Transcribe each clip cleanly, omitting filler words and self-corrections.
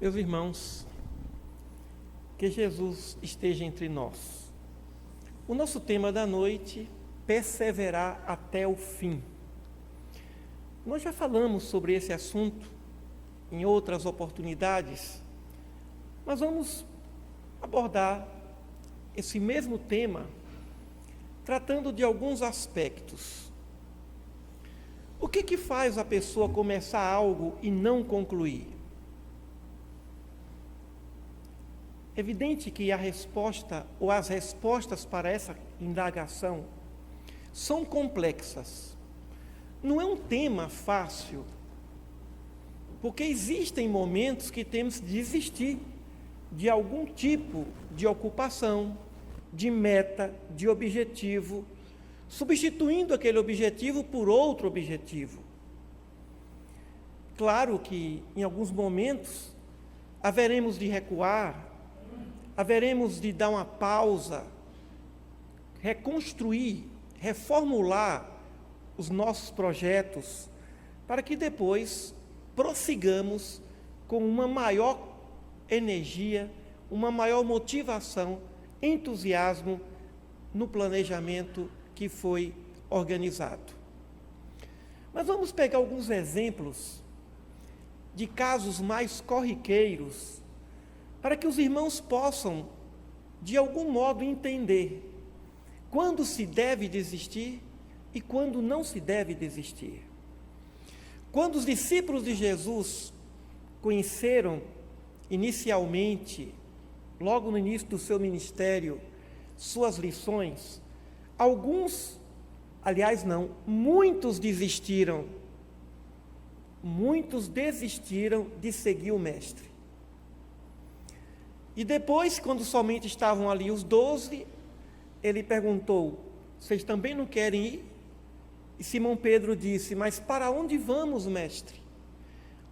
Meus irmãos, que Jesus esteja entre nós. O nosso tema da noite, perseverar até o fim. Nós já falamos sobre esse assunto em outras oportunidades, mas vamos abordar esse mesmo tema, tratando de alguns aspectos. O que faz a pessoa começar algo e não concluir? É evidente que a resposta ou as respostas para essa indagação são complexas. Não é um tema fácil, porque existem momentos que temos de desistir de algum tipo de ocupação, de meta, de objetivo, substituindo aquele objetivo por outro objetivo. Claro que em alguns momentos haveremos de recuar, haveremos de dar uma pausa, reconstruir, reformular os nossos projetos, para que depois prossigamos com uma maior energia, uma maior motivação, entusiasmo no planejamento que foi organizado. Mas vamos pegar alguns exemplos de casos mais corriqueiros, para que os irmãos possam, de algum modo, entender quando se deve desistir e quando não se deve desistir. Quando os discípulos de Jesus conheceram inicialmente, logo no início do seu ministério, suas lições, muitos desistiram. Muitos desistiram de seguir o Mestre. E depois, quando somente estavam ali os 12, ele perguntou: vocês também não querem ir? E Simão Pedro disse: mas para onde vamos, mestre?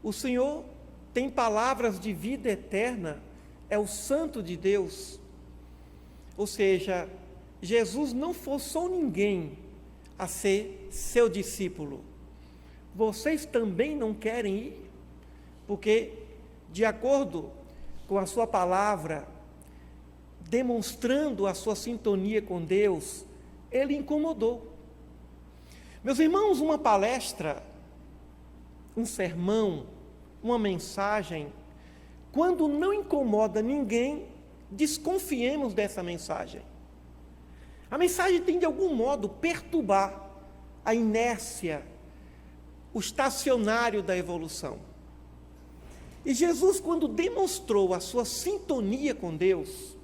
O Senhor tem palavras de vida eterna, é o Santo de Deus. Ou seja, Jesus não forçou ninguém a ser seu discípulo. Vocês também não querem ir? Porque, de acordo com a sua palavra, demonstrando a sua sintonia com Deus, ele incomodou. Meus irmãos, uma palestra, um sermão, uma mensagem, quando não incomoda ninguém, desconfiemos dessa mensagem. A mensagem tem de algum modo perturbar a inércia, o estacionário da evolução. E Jesus, quando demonstrou a sua sintonia com Deus,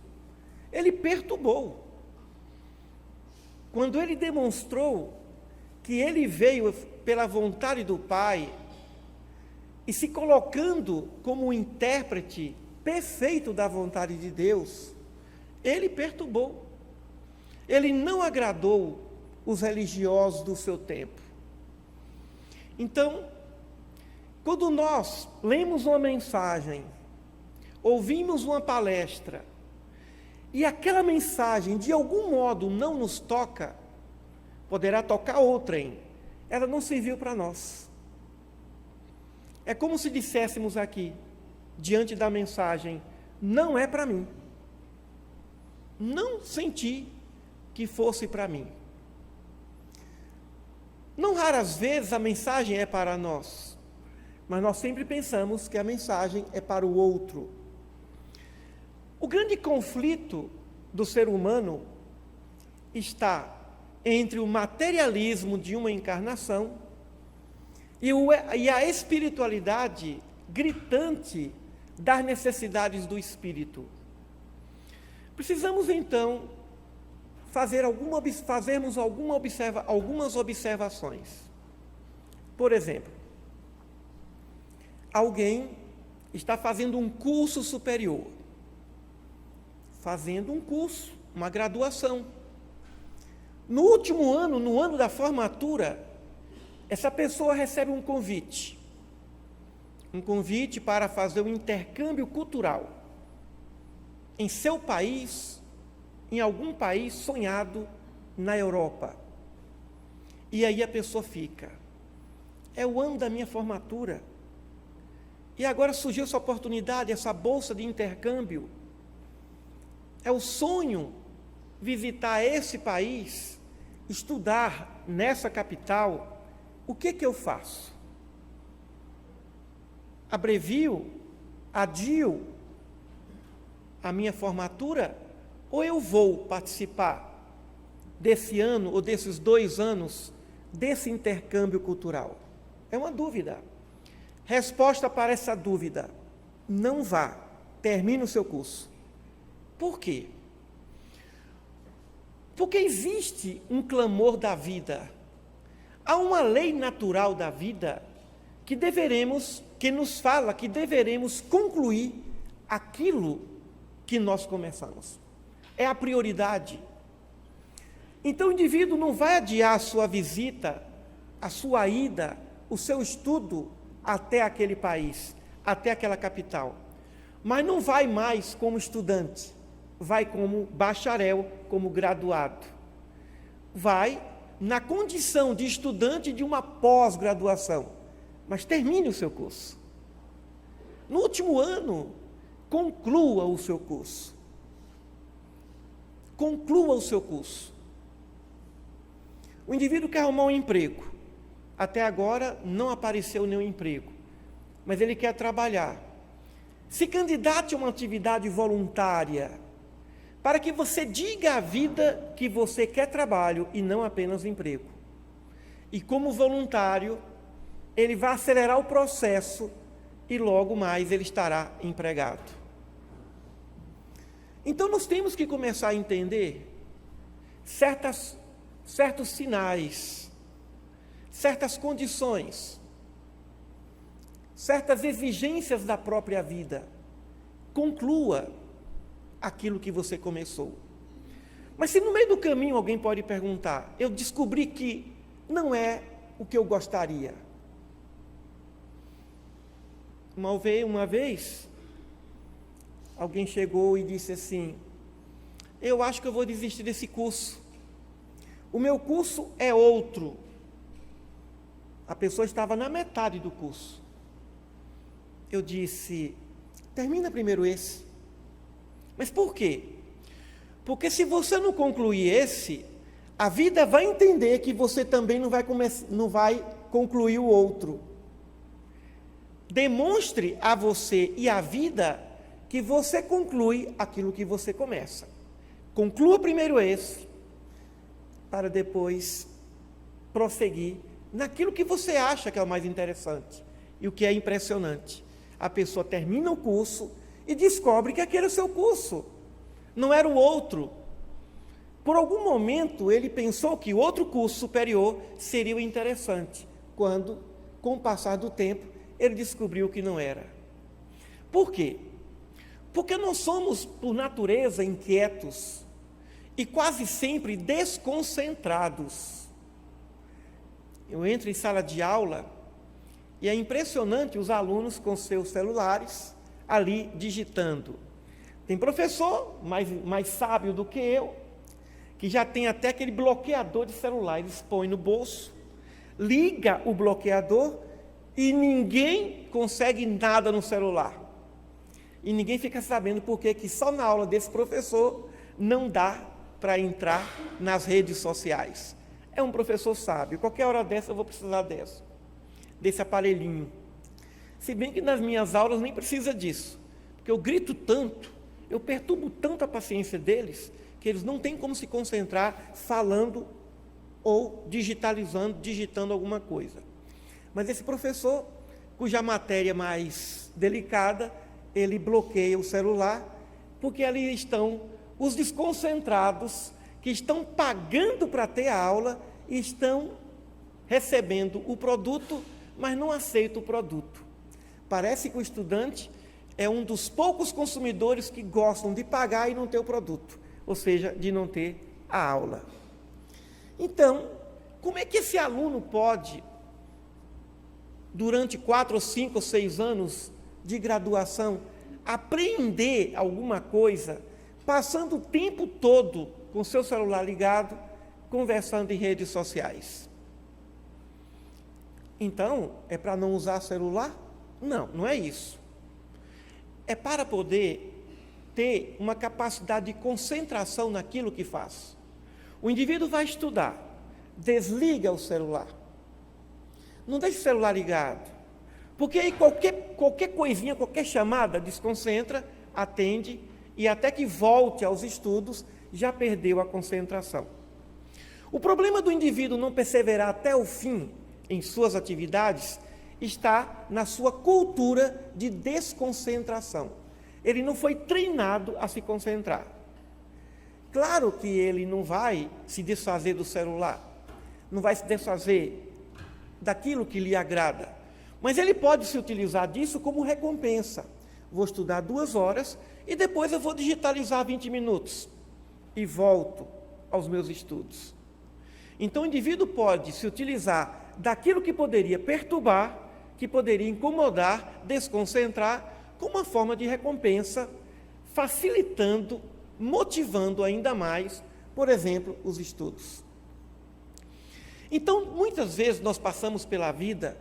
ele perturbou. Quando ele demonstrou que ele veio pela vontade do Pai e se colocando como um intérprete perfeito da vontade de Deus, ele perturbou. Ele não agradou os religiosos do seu tempo. Então, quando nós lemos uma mensagem, ouvimos uma palestra, e aquela mensagem de algum modo não nos toca, poderá tocar outrem, ela não serviu para nós. É como se disséssemos aqui, diante da mensagem: não é para mim. Não senti que fosse para mim. Não raras vezes a mensagem é para nós, mas nós sempre pensamos que a mensagem é para o outro. O grande conflito do ser humano está entre o materialismo de uma encarnação e a espiritualidade gritante das necessidades do espírito. Precisamos, então, fazermos algumas observações. Por exemplo, alguém está fazendo um curso superior, fazendo um curso, uma graduação. No último ano, no ano da formatura, essa pessoa recebe um convite para fazer um intercâmbio cultural em seu país, em algum país sonhado na Europa. E aí a pessoa fica: é o ano da minha formatura, E agora surgiu essa oportunidade, essa bolsa de intercâmbio. É o sonho visitar esse país, estudar nessa capital. O que eu faço? Abrevio, adio a minha formatura, ou eu vou participar desse ano ou desses 2 anos desse intercâmbio cultural? É uma dúvida. Resposta para essa dúvida: não vá, termine o seu curso. Por quê? Porque existe um clamor da vida. Há uma lei natural da vida que nos fala que deveremos concluir aquilo que nós começamos. É a prioridade. Então o indivíduo não vai adiar a sua visita, a sua ida, o seu estudo até aquele país, até aquela capital. Mas não vai mais como estudante, vai como bacharel, como graduado. Vai na condição de estudante de uma pós-graduação, mas termine o seu curso. No último ano, conclua o seu curso. Conclua o seu curso. O indivíduo quer arrumar um emprego. Até agora não apareceu nenhum emprego, mas ele quer trabalhar. Se candidate a uma atividade voluntária, para que você diga à vida que você quer trabalho e não apenas emprego. E como voluntário, ele vai acelerar o processo e logo mais ele estará empregado. Então nós temos que começar a entender certos sinais, certas condições, certas exigências da própria vida. Conclua aquilo que você começou. Mas se no meio do caminho alguém pode perguntar: eu descobri que não é o que eu gostaria. Uma vez, alguém chegou e disse assim: eu acho que eu vou desistir desse curso. O meu curso é outro. A pessoa estava na metade do curso. Eu disse: termina primeiro esse. Mas por quê? Porque se você não concluir esse, a vida vai entender que você também não vai concluir o outro. Demonstre a você e à vida que você conclui aquilo que você começa. Conclua primeiro esse, para depois prosseguir naquilo que você acha que é o mais interessante. E o que é impressionante: a pessoa termina o curso e descobre que aquele é o seu curso, não era o outro. Por algum momento ele pensou que o outro curso superior seria o interessante, quando, com o passar do tempo, ele descobriu que não era. Por quê? Porque nós somos, por natureza, inquietos e quase sempre desconcentrados. Eu entro em sala de aula e é impressionante os alunos com seus celulares ali digitando. Tem professor mais sábio do que eu, que já tem até aquele bloqueador de celular. Eles põem no bolso, liga o bloqueador e ninguém consegue nada no celular. E ninguém fica sabendo por que só na aula desse professor não dá para entrar nas redes sociais. É um professor sábio. Qualquer hora dessa eu vou precisar desse aparelhinho. Se bem que nas minhas aulas nem precisa disso, porque eu grito tanto, eu perturbo tanto a paciência deles, que eles não têm como se concentrar falando ou digitando alguma coisa. Mas esse professor, cuja matéria é mais delicada, ele bloqueia o celular, porque ali estão os desconcentrados que estão pagando para ter a aula e estão recebendo o produto, mas não aceitam o produto. Parece que o estudante é um dos poucos consumidores que gostam de pagar e não ter o produto, ou seja, de não ter a aula. Então, como é que esse aluno pode, durante 4, 5 ou 6 anos de graduação, aprender alguma coisa, passando o tempo todo com seu celular ligado, conversando em redes sociais? Então, é para não usar celular? Não, não é isso. É para poder ter uma capacidade de concentração naquilo que faz. O indivíduo vai estudar, desliga o celular. Não deixe o celular ligado. Porque aí qualquer coisinha, qualquer chamada, desconcentra, atende, e até que volte aos estudos, já perdeu a concentração. O problema do indivíduo não perseverar até o fim em suas atividades está na sua cultura de desconcentração. Ele não foi treinado a se concentrar. Claro que ele não vai se desfazer do celular, não vai se desfazer daquilo que lhe agrada, mas ele pode se utilizar disso como recompensa. Vou estudar 2 horas e depois eu vou digitalizar 20 minutos e volto aos meus estudos. Então o indivíduo pode se utilizar daquilo que poderia perturbar, que poderia incomodar, desconcentrar, como uma forma de recompensa, facilitando, motivando ainda mais, por exemplo, os estudos. Então, muitas vezes nós passamos pela vida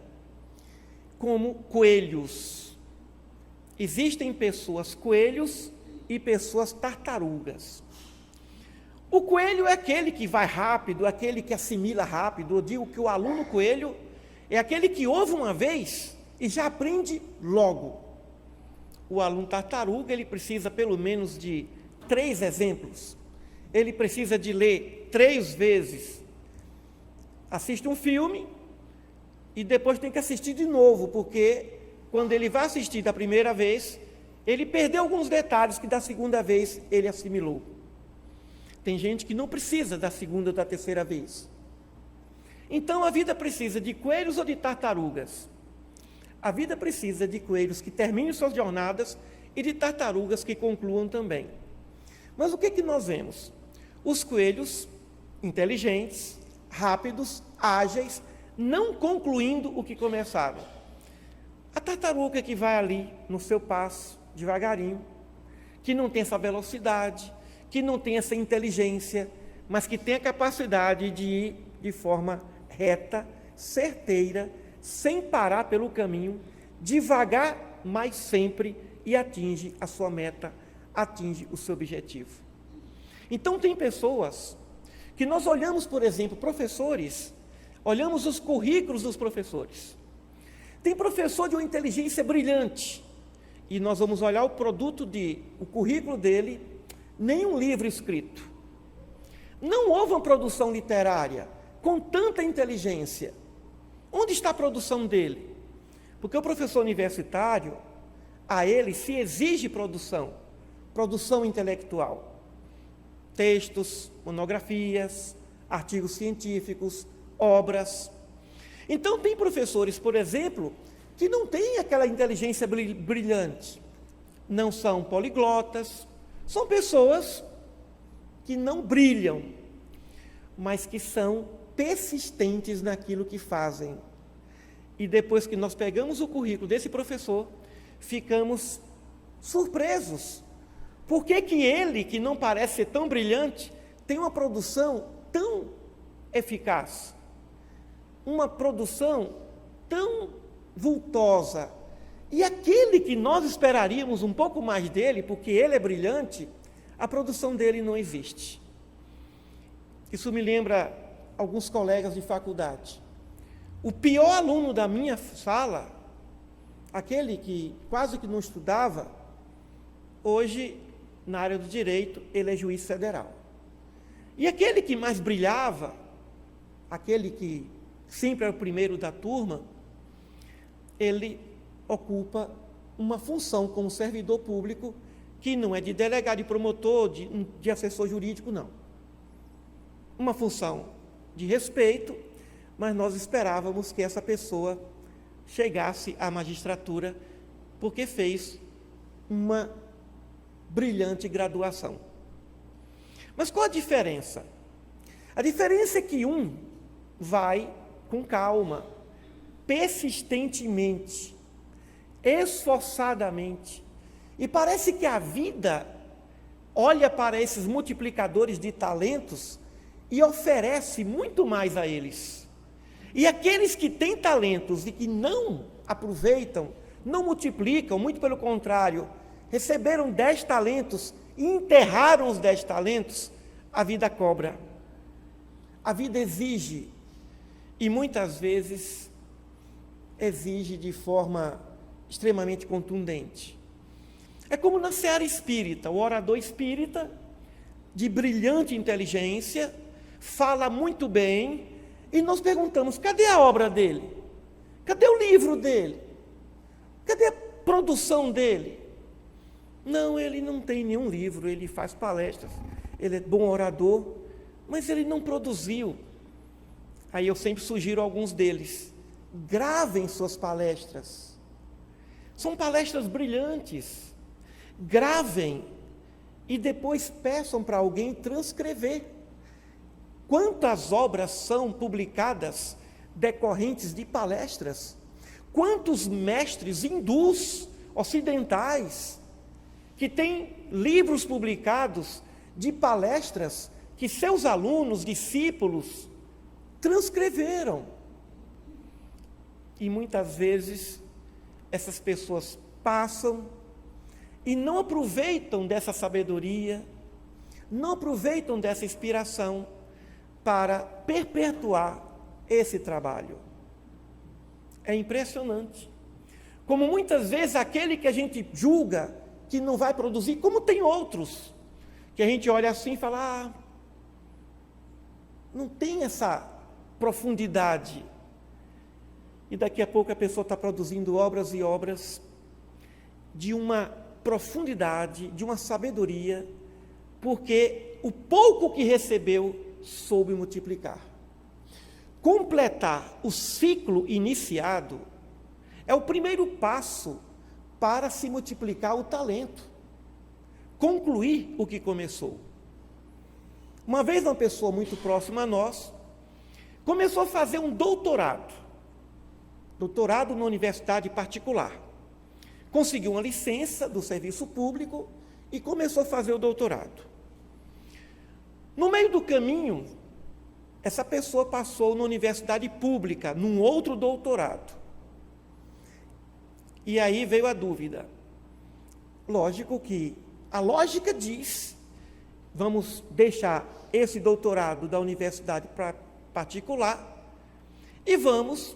como coelhos. Existem pessoas coelhos e pessoas tartarugas. O coelho é aquele que vai rápido, aquele que assimila rápido. Eu digo que o aluno coelho é aquele que ouve uma vez e já aprende logo. O aluno tartaruga, ele precisa pelo menos de 3 exemplos. Ele precisa de ler 3 vezes. Assiste um filme e depois tem que assistir de novo, porque quando ele vai assistir da primeira vez, ele perdeu alguns detalhes que da segunda vez ele assimilou. Tem gente que não precisa da segunda ou da terceira vez. Então a vida precisa de coelhos ou de tartarugas? A vida precisa de coelhos que terminem suas jornadas e de tartarugas que concluam também. Mas o que nós vemos? Os coelhos inteligentes, rápidos, ágeis, não concluindo o que começaram. A tartaruga que vai ali no seu passo, devagarinho, que não tem essa velocidade, que não tem essa inteligência, mas que tem a capacidade de ir de forma reta, certeira, sem parar pelo caminho, devagar, mas sempre, e atinge a sua meta, atinge o seu objetivo. Então tem pessoas que nós olhamos, por exemplo, professores, olhamos os currículos dos professores. Tem professor de uma inteligência brilhante, e nós vamos olhar o currículo dele, nenhum livro escrito. Não houve uma produção literária com tanta inteligência. Onde está a produção dele? Porque o professor universitário, a ele se exige produção intelectual. Textos, monografias, artigos científicos, obras. Então tem professores, por exemplo, que não têm aquela inteligência brilhante. Não são poliglotas, são pessoas que não brilham, mas que são persistentes naquilo que fazem. E depois que nós pegamos o currículo desse professor, ficamos surpresos. Por que ele, que não parece ser tão brilhante, tem uma produção tão eficaz? Uma produção tão vultosa. E aquele que nós esperaríamos um pouco mais dele, porque ele é brilhante, a produção dele não existe. Isso me lembra alguns colegas de faculdade. O pior aluno da minha sala, aquele que quase que não estudava, hoje, na área do direito, ele é juiz federal. E aquele que mais brilhava, aquele que sempre era o primeiro da turma, ele ocupa uma função como servidor público, que não é de delegado, de promotor, de assessor jurídico, não. Uma função de respeito, mas nós esperávamos que essa pessoa chegasse à magistratura, porque fez uma brilhante graduação. Mas qual a diferença? A diferença é que um vai com calma, persistentemente, esforçadamente, e parece que a vida olha para esses multiplicadores de talentos e oferece muito mais a eles. E aqueles que têm talentos e que não aproveitam, não multiplicam, muito pelo contrário, receberam 10 talentos e enterraram os 10 talentos, a vida cobra. A vida exige, e muitas vezes exige de forma extremamente contundente. É como na seara espírita, o orador espírita, de brilhante inteligência, fala muito bem, e nós perguntamos, cadê a obra dele? Cadê o livro dele? Cadê a produção dele? Não, ele não tem nenhum livro, ele faz palestras, ele é bom orador, mas ele não produziu. Aí eu sempre sugiro alguns deles, gravem suas palestras. São palestras brilhantes. Gravem e depois peçam para alguém transcrever. Quantas obras são publicadas decorrentes de palestras? Quantos mestres hindus, ocidentais, que têm livros publicados de palestras que seus alunos, discípulos, transcreveram. E muitas vezes essas pessoas passam e não aproveitam dessa sabedoria, não aproveitam dessa inspiração para perpetuar esse trabalho. É impressionante. Como muitas vezes aquele que a gente julga que não vai produzir, como tem outros, que a gente olha assim e fala, não tem essa profundidade. E daqui a pouco a pessoa está produzindo obras e obras de uma profundidade, de uma sabedoria, porque o pouco que recebeu soube multiplicar. Completar o ciclo iniciado é o primeiro passo para se multiplicar o talento. Concluir o que começou. Uma vez uma pessoa muito próxima a nós começou a fazer um doutorado numa universidade particular. Conseguiu uma licença do serviço público e começou a fazer o doutorado. No meio do caminho, essa pessoa passou na universidade pública, num outro doutorado. E aí veio a dúvida. Lógico que a lógica diz, vamos deixar esse doutorado da universidade particular e vamos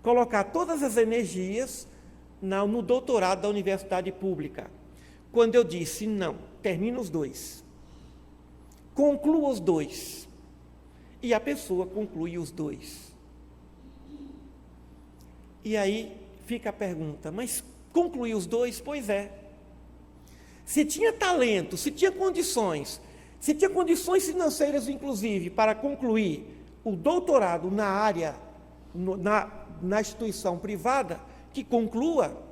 colocar todas as energias no doutorado da universidade pública. Quando eu disse, não, termina os dois. Conclua os dois. E a pessoa conclui os dois. E aí fica a pergunta, mas concluir os dois? Pois é. Se tinha talento, se tinha condições financeiras, inclusive, para concluir o doutorado na área, na instituição privada, que conclua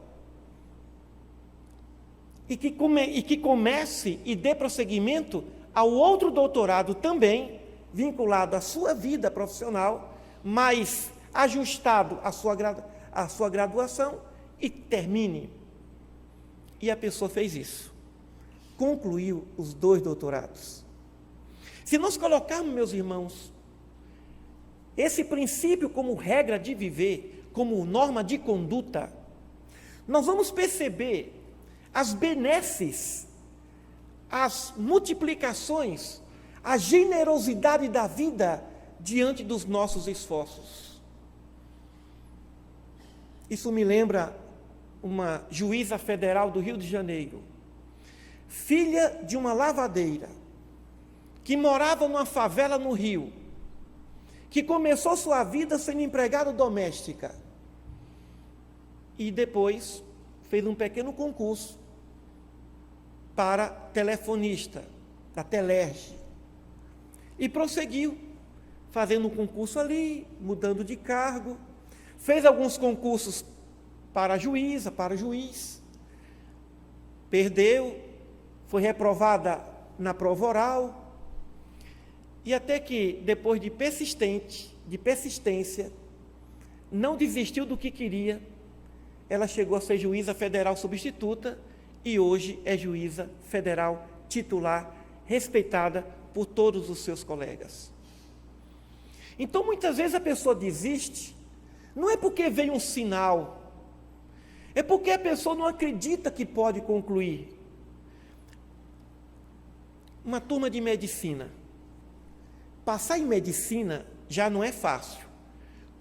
e que comece e dê prosseguimento ao outro doutorado também, vinculado à sua vida profissional, mas ajustado à sua graduação, e termine. E a pessoa fez isso. Concluiu os 2 doutorados. Se nós colocarmos, meus irmãos, esse princípio como regra de viver, como norma de conduta, nós vamos perceber as benesses, as multiplicações, a generosidade da vida diante dos nossos esforços. Isso me lembra uma juíza federal do Rio de Janeiro, filha de uma lavadeira, que morava numa favela no Rio, que começou sua vida sendo empregada doméstica e depois fez um pequeno concurso para telefonista, da Telerge, e prosseguiu, fazendo um concurso ali, mudando de cargo, fez alguns concursos para juíza, para juiz, perdeu, foi reprovada na prova oral, e até que, depois de persistência, não desistiu do que queria, ela chegou a ser juíza federal substituta e hoje é juíza federal titular, respeitada por todos os seus colegas. Então, muitas vezes a pessoa desiste, não é porque veio um sinal, É porque a pessoa não acredita que pode concluir. Uma turma de medicina. Passar em medicina já não é fácil.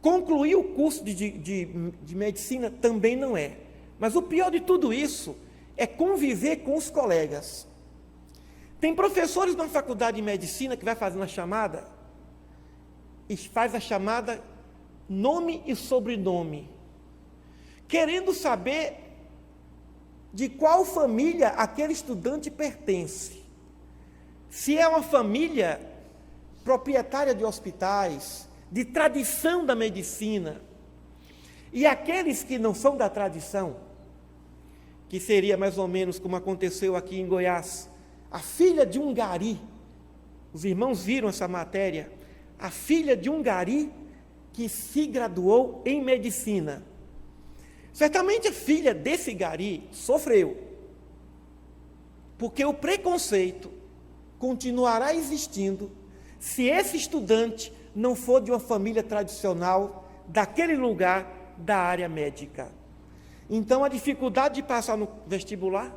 Concluir o curso de medicina também não é. Mas o pior de tudo isso é conviver com os colegas. Tem professores na faculdade de medicina que vai fazer uma chamada e faz a chamada nome e sobrenome, querendo saber de qual família aquele estudante pertence. Se é uma família proprietária de hospitais, de tradição da medicina, e aqueles que não são da tradição, que seria mais ou menos como aconteceu aqui em Goiás, a filha de um gari, os irmãos viram essa matéria, a filha de um gari que se graduou em medicina. Certamente a filha desse gari sofreu, porque o preconceito continuará existindo se esse estudante não for de uma família tradicional daquele lugar da área médica. Então a dificuldade de passar no vestibular,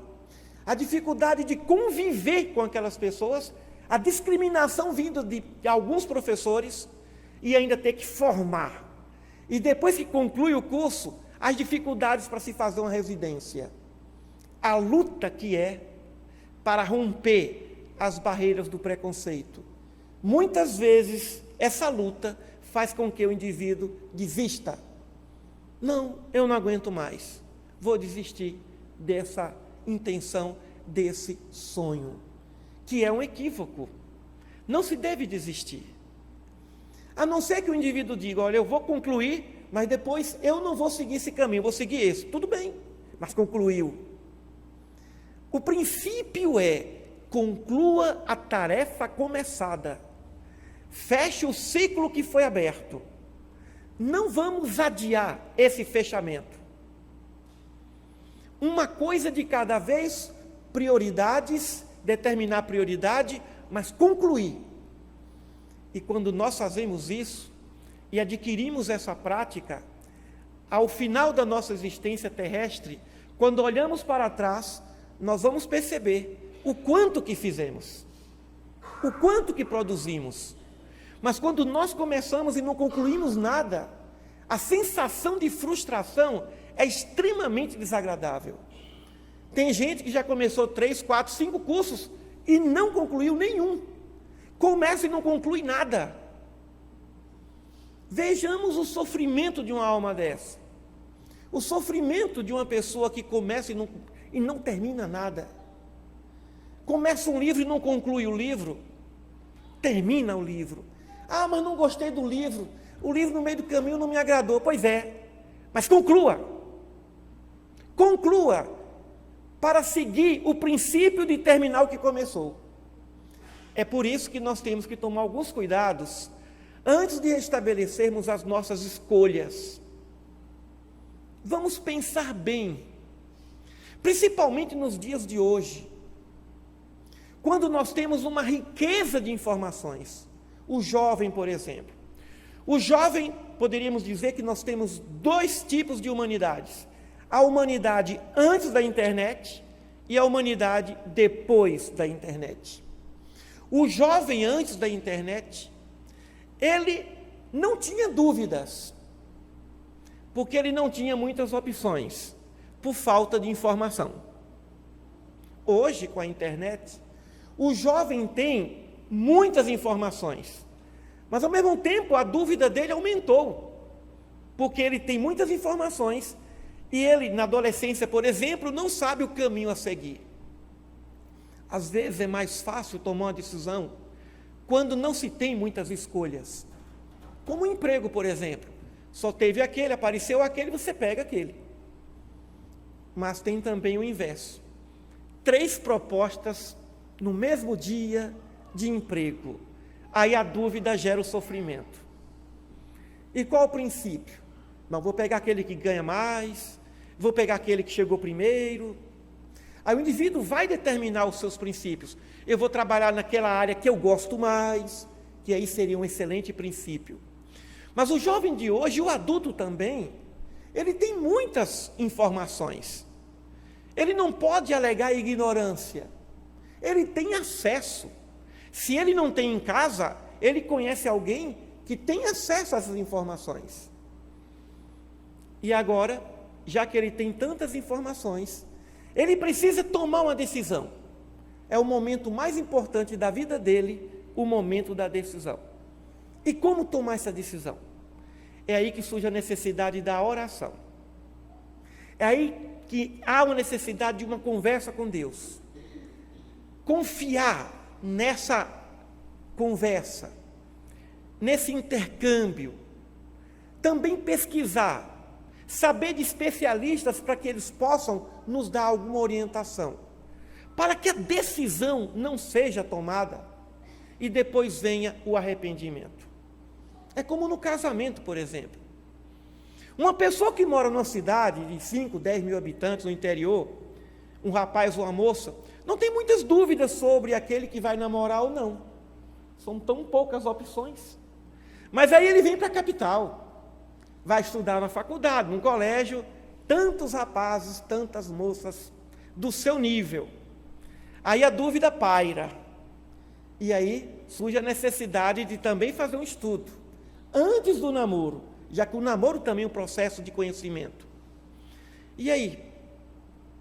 a dificuldade de conviver com aquelas pessoas, a discriminação vinda de alguns professores e ainda ter que formar. E depois que conclui o curso, as dificuldades para se fazer uma residência. A luta que é para romper as barreiras do preconceito. Muitas vezes, essa luta faz com que o indivíduo desista. Não, eu não aguento mais. Vou desistir dessa intenção, desse sonho, que é um equívoco. Não se deve desistir. A não ser que o indivíduo diga, olha, eu vou concluir, mas depois eu não vou seguir esse caminho, vou seguir esse. Tudo bem, mas concluiu. O princípio é, conclua a tarefa começada. Feche o ciclo que foi aberto. Não vamos adiar esse fechamento. Uma coisa de cada vez, prioridades, determinar prioridade, mas concluir. E quando nós fazemos isso, e adquirimos essa prática, ao final da nossa existência terrestre, quando olhamos para trás, nós vamos perceber o quanto que fizemos, o quanto que produzimos. Mas quando nós começamos e não concluímos nada, a sensação de frustração é extremamente desagradável. Tem gente que já começou 3, 4, 5 cursos e não concluiu nenhum. Começa e não conclui nada. Vejamos o sofrimento de uma alma dessa. O sofrimento de uma pessoa que começa e não termina nada. Começa um livro e não conclui o livro. Termina o livro. Ah, mas não gostei do livro. O livro no meio do caminho não me agradou. Pois é, mas conclua. Conclua para seguir o princípio de terminar o que começou. É por isso que nós temos que tomar alguns cuidados antes de estabelecermos as nossas escolhas. Vamos pensar bem, principalmente nos dias de hoje, quando nós temos uma riqueza de informações. O jovem, por exemplo. O jovem, poderíamos dizer que nós temos 2 tipos de humanidades. A humanidade antes da internet e a humanidade depois da internet. O jovem antes da internet, ele não tinha dúvidas, porque ele não tinha muitas opções, por falta de informação. Hoje, com a internet, o jovem tem muitas informações, mas ao mesmo tempo a dúvida dele aumentou, porque ele tem muitas informações e ele, na adolescência, por exemplo, não sabe o caminho a seguir. Às vezes é mais fácil tomar uma decisão quando não se tem muitas escolhas. Como um emprego, por exemplo. Só teve aquele, apareceu aquele, você pega aquele. Mas tem também o inverso. 3 propostas no mesmo dia de emprego. Aí a dúvida gera o sofrimento. E qual o princípio? Não, vou pegar aquele que ganha mais, vou pegar aquele que chegou primeiro. Aí o indivíduo vai determinar os seus princípios. Eu vou trabalhar naquela área que eu gosto mais, que aí seria um excelente princípio. Mas o jovem de hoje, o adulto também, ele tem muitas informações. Ele não pode alegar ignorância. Ele tem acesso. Se ele não tem em casa, ele conhece alguém que tem acesso a essas informações. E agora, já que ele tem tantas informações, ele precisa tomar uma decisão. É o momento mais importante da vida dele, o momento da decisão. E como tomar essa decisão? É aí que surge a necessidade da oração. É aí que há uma necessidade de uma conversa com Deus. Confiar nessa conversa, nesse intercâmbio. Também pesquisar, saber de especialistas para que eles possam nos dar alguma orientação, para que a decisão não seja tomada e depois venha o arrependimento. É como no casamento, por exemplo. Uma pessoa que mora numa cidade de 5, 10 mil habitantes no interior, um rapaz ou uma moça, não tem muitas dúvidas sobre aquele que vai namorar ou não. São tão poucas opções. Mas aí ele vem para a capital, vai estudar na faculdade, num colégio, tantos rapazes, tantas moças do seu nível. Aí a dúvida paira. E aí surge a necessidade de também fazer um estudo, antes do namoro, já que o namoro também é um processo de conhecimento. E aí?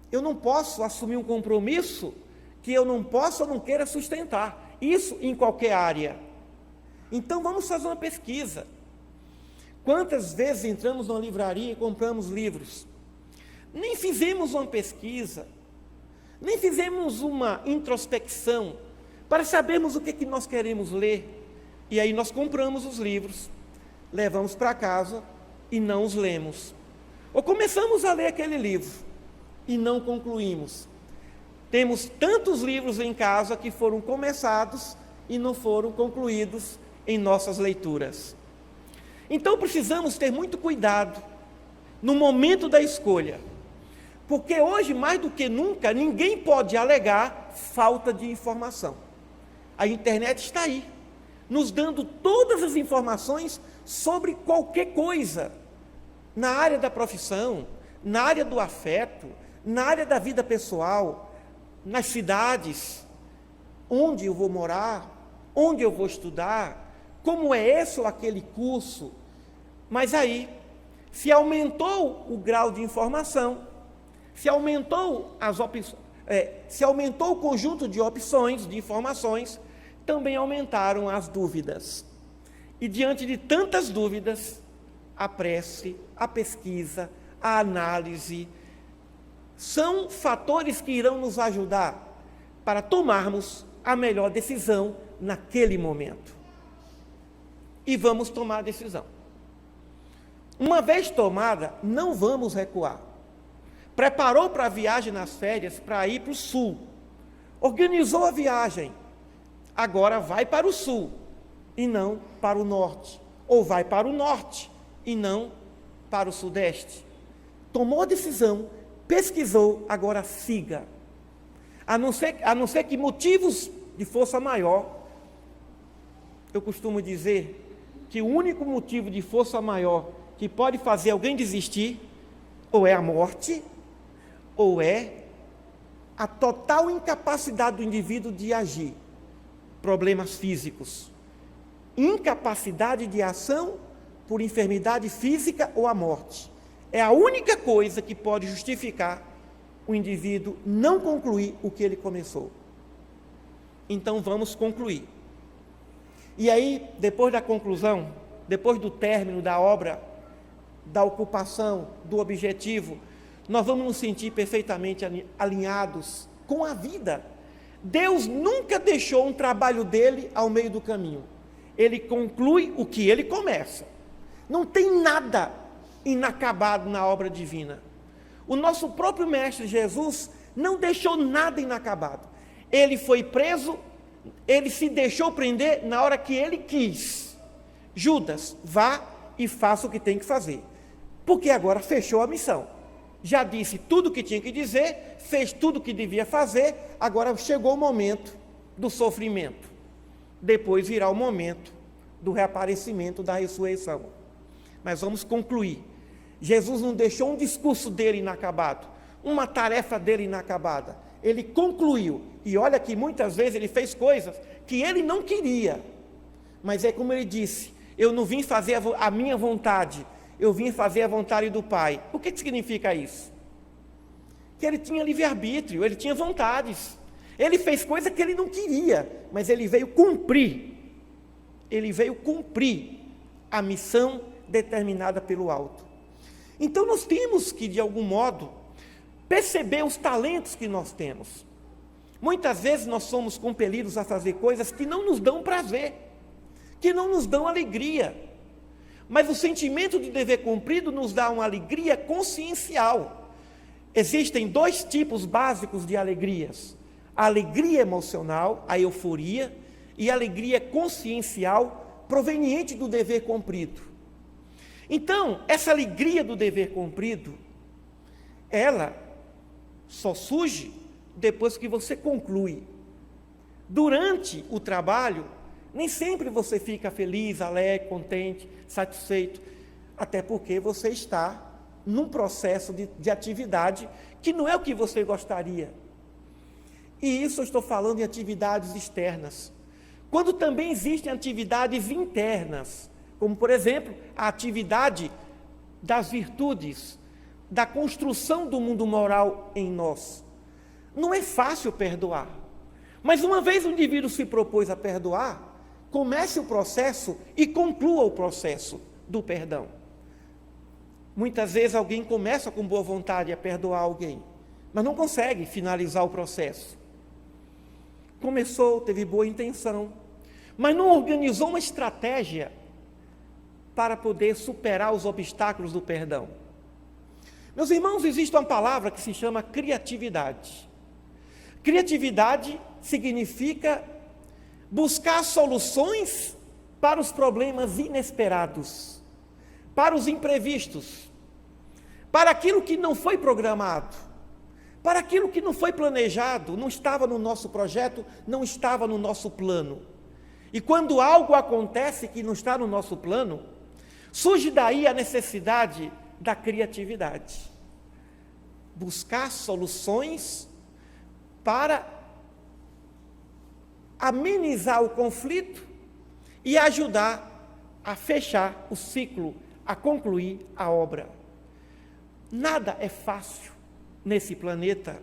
Eu não posso assumir um compromisso que eu não possa ou não queira sustentar. Isso em qualquer área. Então vamos fazer uma pesquisa. Quantas vezes entramos numa livraria e compramos livros? Nem fizemos uma pesquisa, nem fizemos uma introspecção para sabermos o que nós queremos ler. E aí nós compramos os livros, levamos para casa e não os lemos. Ou começamos a ler aquele livro e não concluímos. Temos tantos livros em casa que foram começados e não foram concluídos em nossas leituras. Então precisamos ter muito cuidado no momento da escolha, porque hoje, mais do que nunca, ninguém pode alegar falta de informação. A internet está aí, nos dando todas as informações sobre qualquer coisa, na área da profissão, na área do afeto, na área da vida pessoal, nas cidades, onde eu vou morar, onde eu vou estudar, como é esse ou aquele curso. Mas aí, se aumentou o grau de informação, se aumentou se aumentou o conjunto de opções, de informações, também aumentaram as dúvidas. E diante de tantas dúvidas, a prece, a pesquisa, a análise, são fatores que irão nos ajudar para tomarmos a melhor decisão naquele momento. E vamos tomar a decisão. Uma vez tomada, não vamos recuar. Preparou para a viagem nas férias para ir para o sul. Organizou a viagem. Agora vai para o sul e não para o norte. Ou vai para o norte e não para o sudeste. Tomou a decisão, pesquisou, agora siga. A não ser que motivos de força maior, eu costumo dizer que o único motivo de força maior que pode fazer alguém desistir, ou é a morte, ou é a total incapacidade do indivíduo de agir. Problemas físicos, incapacidade de ação por enfermidade física ou a morte. É a única coisa que pode justificar o indivíduo não concluir o que ele começou. Então vamos concluir. E aí, depois da conclusão, depois do término da obra, da ocupação, do objetivo, nós vamos nos sentir perfeitamente alinhados com a vida. Deus nunca deixou um trabalho dele ao meio do caminho. Ele conclui o que ele começa. Não tem nada inacabado na obra divina. O nosso próprio Mestre Jesus não deixou nada inacabado. Ele foi preso, ele se deixou prender na hora que ele quis. Judas, vá e faça o que tem que fazer, porque agora fechou a missão. Já disse tudo o que tinha que dizer, fez tudo o que devia fazer, agora chegou o momento do sofrimento. Depois virá o momento do reaparecimento, da ressurreição. Mas vamos concluir. Jesus não deixou um discurso dele inacabado, uma tarefa dele inacabada. Ele concluiu, e olha que muitas vezes ele fez coisas que ele não queria, mas é como ele disse: eu não vim fazer a minha vontade, eu vim fazer a vontade do Pai. O que significa isso? Que ele tinha livre-arbítrio, ele tinha vontades, ele fez coisa que ele não queria, mas ele veio cumprir a missão determinada pelo alto. Então nós temos que, de algum modo, perceber os talentos que nós temos. Muitas vezes nós somos compelidos a fazer coisas que não nos dão prazer, que não nos dão alegria, mas o sentimento de dever cumprido nos dá uma alegria consciencial. Existem dois tipos básicos de alegrias: a alegria emocional, a euforia, e a alegria consciencial proveniente do dever cumprido. Então, essa alegria do dever cumprido, ela só surge depois que você conclui. Durante o trabalho, nem sempre você fica feliz, alegre, contente, satisfeito, até porque você está num processo de atividade que não é o que você gostaria. E isso eu estou falando em atividades externas. Quando também existem atividades internas, como, por exemplo, a atividade das virtudes, da construção do mundo moral em nós. Não é fácil perdoar, mas uma vez o indivíduo se propôs a perdoar, comece o processo e conclua o processo do perdão. Muitas vezes alguém começa com boa vontade a perdoar alguém, mas não consegue finalizar o processo. Começou, teve boa intenção, mas não organizou uma estratégia para poder superar os obstáculos do perdão. Meus irmãos, existe uma palavra que se chama criatividade. Criatividade significa buscar soluções para os problemas inesperados, para os imprevistos, para aquilo que não foi programado, para aquilo que não foi planejado, não estava no nosso projeto, não estava no nosso plano. E quando algo acontece que não está no nosso plano, surge daí a necessidade da criatividade. Buscar soluções para amenizar o conflito e ajudar a fechar o ciclo, a concluir a obra. Nada é fácil nesse planeta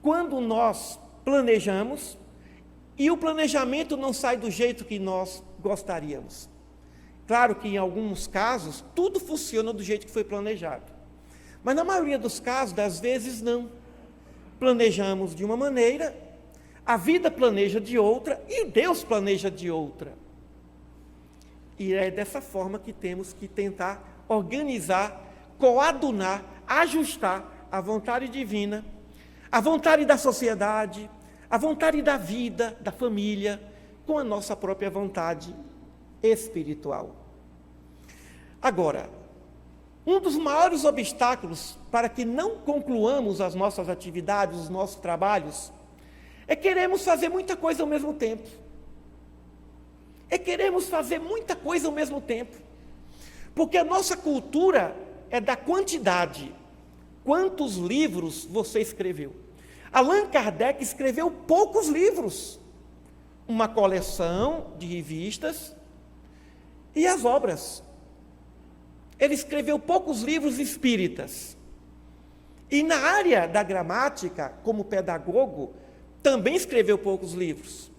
quando nós planejamos e o planejamento não sai do jeito que nós gostaríamos. Claro que em alguns casos tudo funciona do jeito que foi planejado, mas na maioria dos casos, das vezes não. Planejamos de uma maneira, a vida planeja de outra e Deus planeja de outra. E é dessa forma que temos que tentar organizar, coadunar, ajustar a vontade divina, a vontade da sociedade, a vontade da vida, da família, com a nossa própria vontade espiritual. Agora, um dos maiores obstáculos para que não concluamos as nossas atividades, os nossos trabalhos, é queremos fazer muita coisa ao mesmo tempo. Porque a nossa cultura é da quantidade. Quantos livros você escreveu? Allan Kardec escreveu poucos livros, uma coleção de revistas e as obras. Ele escreveu poucos livros espíritas. E na área da gramática, como pedagogo, também escreveu poucos livros.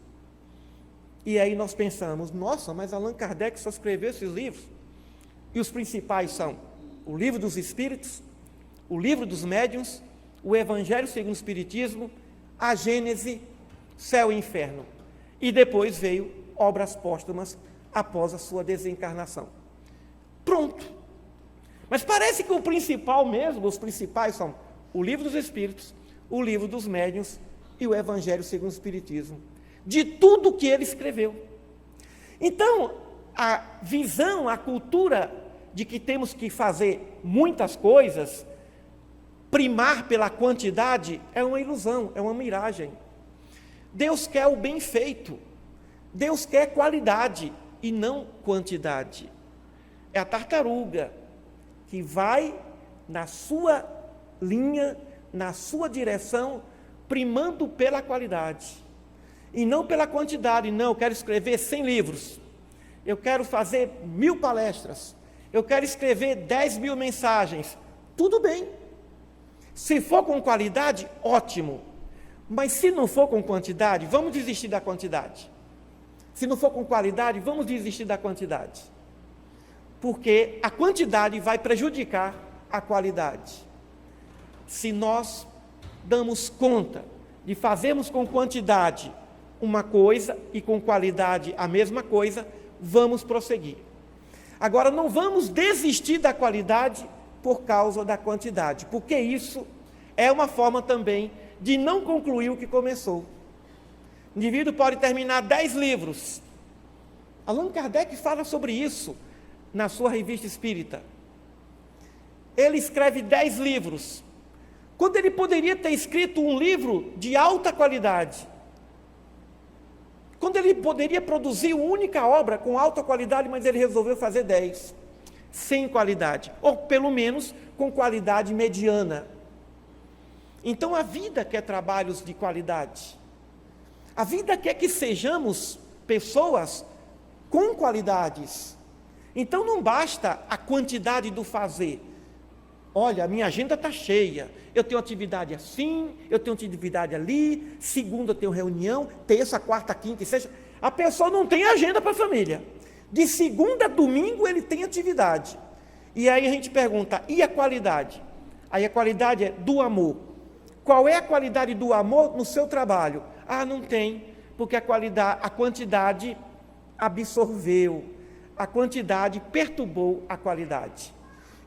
E aí nós pensamos, nossa, mas Allan Kardec só escreveu esses livros? E os principais são o Livro dos Espíritos, o Livro dos Médiuns, o Evangelho segundo o Espiritismo, a Gênese, Céu e Inferno. E depois veio obras póstumas após a sua desencarnação. Pronto. Mas parece que o principal mesmo, os principais são o Livro dos Espíritos, o Livro dos Médiuns e o Evangelho segundo o Espiritismo. De tudo que ele escreveu. Então, a visão, a cultura de que temos que fazer muitas coisas, primar pela quantidade, é uma ilusão, é uma miragem. Deus quer o bem feito, Deus quer qualidade e não quantidade. É a tartaruga que vai na sua linha, na sua direção, primando pela qualidade. E não pela quantidade. Não, eu quero escrever 100 livros. Eu quero fazer 1000 palestras. Eu quero escrever 10.000 mensagens. Tudo bem. Se for com qualidade, ótimo. Mas se não for com quantidade, vamos desistir da quantidade. Se não for com qualidade, vamos desistir da quantidade. Porque a quantidade vai prejudicar a qualidade. Se nós damos conta de fazermos com quantidade uma coisa e com qualidade a mesma coisa, vamos prosseguir. Agora, não vamos desistir da qualidade por causa da quantidade, porque isso é uma forma também de não concluir o que começou. O indivíduo pode terminar 10 livros. Allan Kardec fala sobre isso na sua Revista Espírita. Ele escreve 10 livros, quando ele poderia ter escrito um livro de alta qualidade. Quando ele poderia produzir uma única obra com alta qualidade, mas ele resolveu fazer 10, sem qualidade, ou pelo menos com qualidade mediana. Então a vida quer trabalhos de qualidade. A vida quer que sejamos pessoas com qualidades. Então não basta a quantidade do fazer. Olha, a minha agenda está cheia, eu tenho atividade assim, eu tenho atividade ali, segunda eu tenho reunião, terça, quarta, quinta e sexta. A pessoa não tem agenda para a família. De segunda a domingo ele tem atividade. E aí a gente pergunta, e a qualidade? Aí a qualidade é do amor. Qual é a qualidade do amor no seu trabalho? Ah, não tem, porque a quantidade absorveu, a quantidade perturbou a qualidade.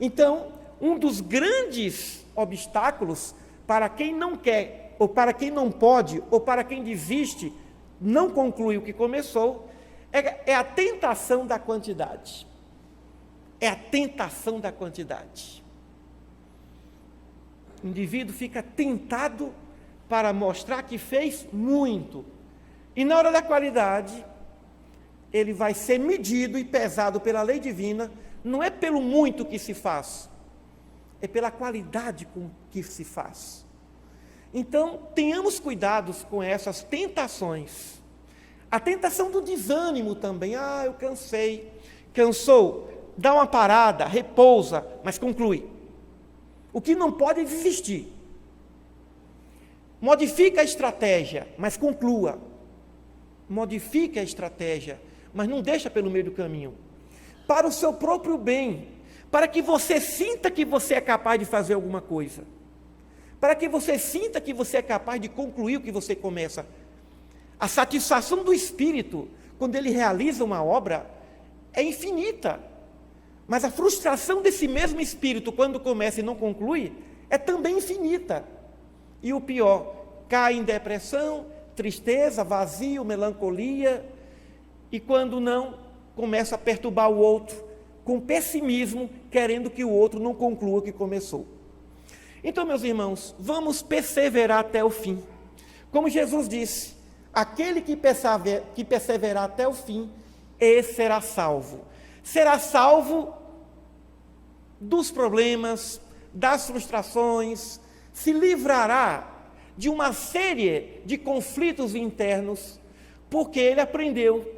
Então, um dos grandes obstáculos para quem não quer, ou para quem não pode, ou para quem desiste, não conclui o que começou, é a tentação da quantidade. É a tentação da quantidade. O indivíduo fica tentado para mostrar que fez muito. E na hora da qualidade, ele vai ser medido e pesado pela lei divina, não é pelo muito que se faz, é pela qualidade com que se faz. Então, tenhamos cuidados com essas tentações. A tentação do desânimo também. Ah, eu cansei. Cansou, dá uma parada, repousa, mas conclui. O que não pode é desistir. Modifica a estratégia, mas conclua. Modifica a estratégia, mas não deixa pelo meio do caminho. Para o seu próprio bem, para que você sinta que você é capaz de fazer alguma coisa. Para que você sinta que você é capaz de concluir o que você começa. A satisfação do espírito, quando ele realiza uma obra, é infinita. Mas a frustração desse mesmo espírito, quando começa e não conclui, é também infinita. E o pior, cai em depressão, tristeza, vazio, melancolia, e quando não, começa a perturbar o outro, com pessimismo, querendo que o outro não conclua o que começou. Então, meus irmãos, vamos perseverar até o fim. Como Jesus disse, aquele que perseverar até o fim, esse será salvo. Será salvo dos problemas, das frustrações, se livrará de uma série de conflitos internos, porque ele aprendeu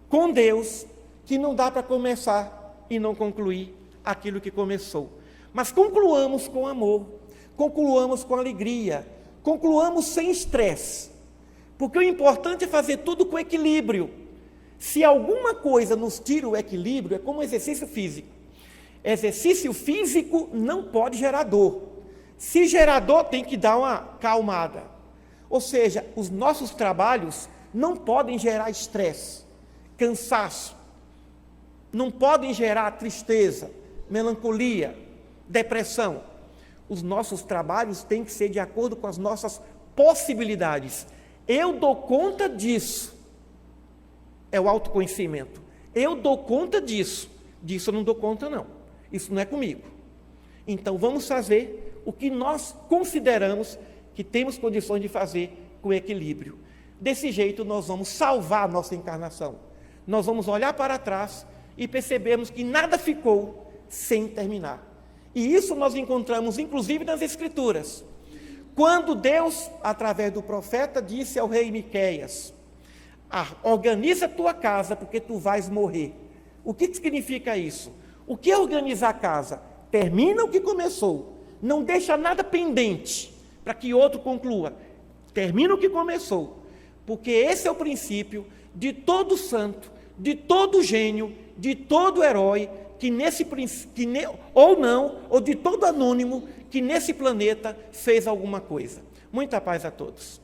com Deus que não dá para começar e não concluir aquilo que começou. Mas concluamos com amor, concluamos com alegria, concluamos sem estresse, porque o importante é fazer tudo com equilíbrio. Se alguma coisa nos tira o equilíbrio, é como exercício físico. Exercício físico não pode gerar dor. Se gerar dor, tem que dar uma calmada. Ou seja, os nossos trabalhos não podem gerar estresse, cansaço, não podem gerar tristeza, melancolia, depressão. Os nossos trabalhos têm que ser de acordo com as nossas possibilidades. Eu dou conta disso. É o autoconhecimento. Eu dou conta disso. Disso eu não dou conta, não. Isso não é comigo. Então vamos fazer o que nós consideramos que temos condições de fazer com equilíbrio. Desse jeito nós vamos salvar a nossa encarnação. Nós vamos olhar para trás e percebermos que nada ficou sem terminar. E isso nós encontramos, inclusive, nas Escrituras. Quando Deus, através do profeta, disse ao rei Miqueias: organiza a tua casa, porque tu vais morrer. O que significa isso? O que é organizar a casa? Termina o que começou. Não deixa nada pendente, para que outro conclua. Termina o que começou. Porque esse é o princípio de todo santo, de todo gênio, de todo herói, ou de todo anônimo que nesse planeta fez alguma coisa. Muita paz a todos.